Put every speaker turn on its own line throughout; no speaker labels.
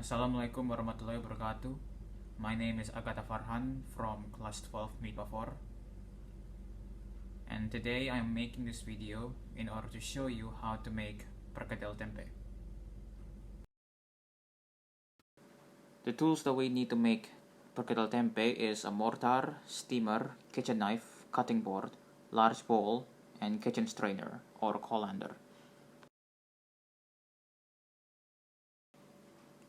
Assalamualaikum warahmatullahi wabarakatuh. My name is Agata Farhan from class 12 MIPA 4, and today I am making this video in order to show you how to make perkedel tempe. The tools that we need to make perkedel tempe is a mortar, steamer, kitchen knife, cutting board, large bowl, and kitchen strainer or colander.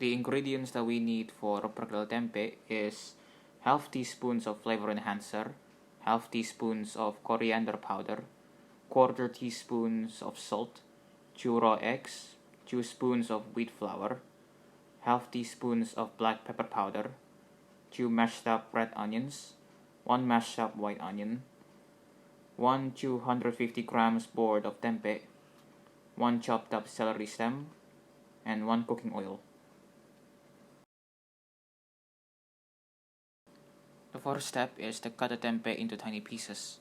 The ingredients that we need for perkedel tempe is half teaspoons of flavor enhancer, half teaspoons of coriander powder, quarter teaspoons of salt, 2 raw eggs, 2 spoons of wheat flour, half teaspoons of black pepper powder, 2 mashed up red onions, 1 mashed up white onion, 1 250 grams board of tempe, 1 chopped up celery stem, and 1 cooking oil. The first step is to cut the tempe into tiny pieces.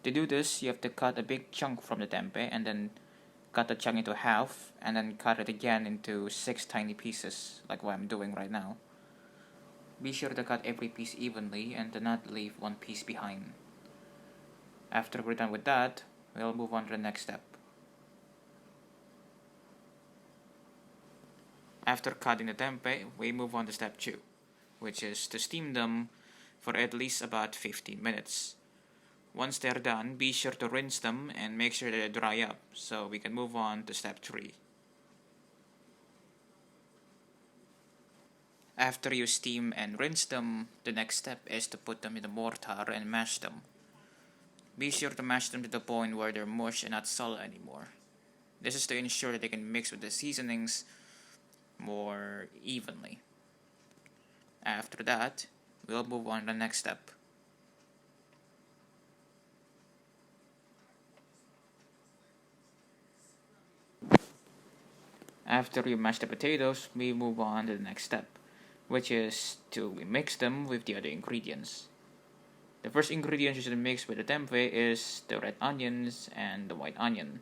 To do this, you have to cut a big chunk from the tempe and then cut the chunk into half and then cut it again into 6 tiny pieces, like what I'm doing right now. Be sure to cut every piece evenly and do not leave one piece behind. After we're done with that, we'll move on to the next step. After cutting the tempe, we move on to step 2, which is to steam them for at least about 15 minutes. Once they're done, be sure to rinse them and make sure they dry up so we can move on to step 3. After you steam and rinse them, the next step is to put them in the mortar and mash them. Be sure to mash them to the point where they're mush and not solid anymore. This is to ensure that they can mix with the seasonings more evenly. After that, we'll move on to the next step. After you mash the potatoes, we move on to the next step, which is to mix them with the other ingredients. The first ingredient you should mix with the tempe is the red onions and the white onion.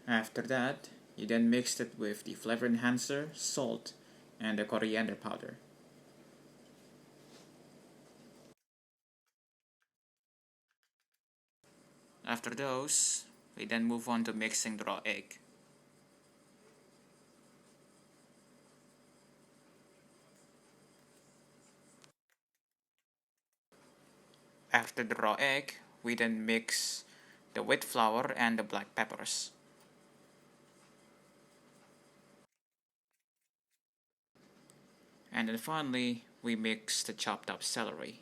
After that, you then mix it with the flavor enhancer, salt, and the coriander powder. After those, we then move on to mixing the raw egg. After the raw egg, we then mix the wheat flour and the black peppers. And then finally, we mix the chopped up celery.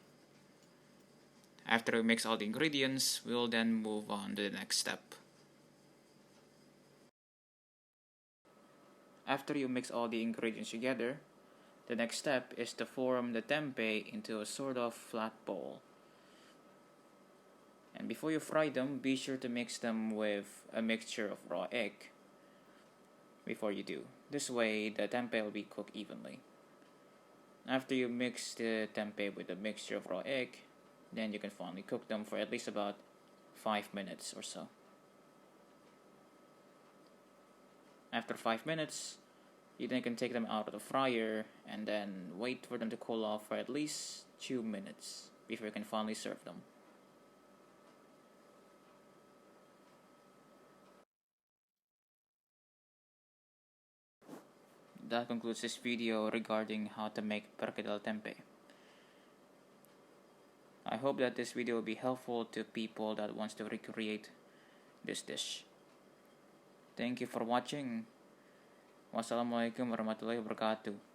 After we mix all the ingredients, we'll then move on to the next step. After you mix all the ingredients together, the next step is to form the tempe into a sort of flat ball. And before you fry them, be sure to mix them with a mixture of raw egg before you do. This way, the tempe will be cooked evenly. After you mix the tempe with a mixture of raw egg, then you can finally cook them for at least about 5 minutes or so. After 5 minutes, you then can take them out of the fryer and then wait for them to cool off for at least 2 minutes before you can finally serve them. That concludes this video regarding how to make perkedel tempe. I hope that this video will be helpful to people that wants to recreate this dish. Thank you for watching. Wassalamualaikum warahmatullahi wabarakatuh.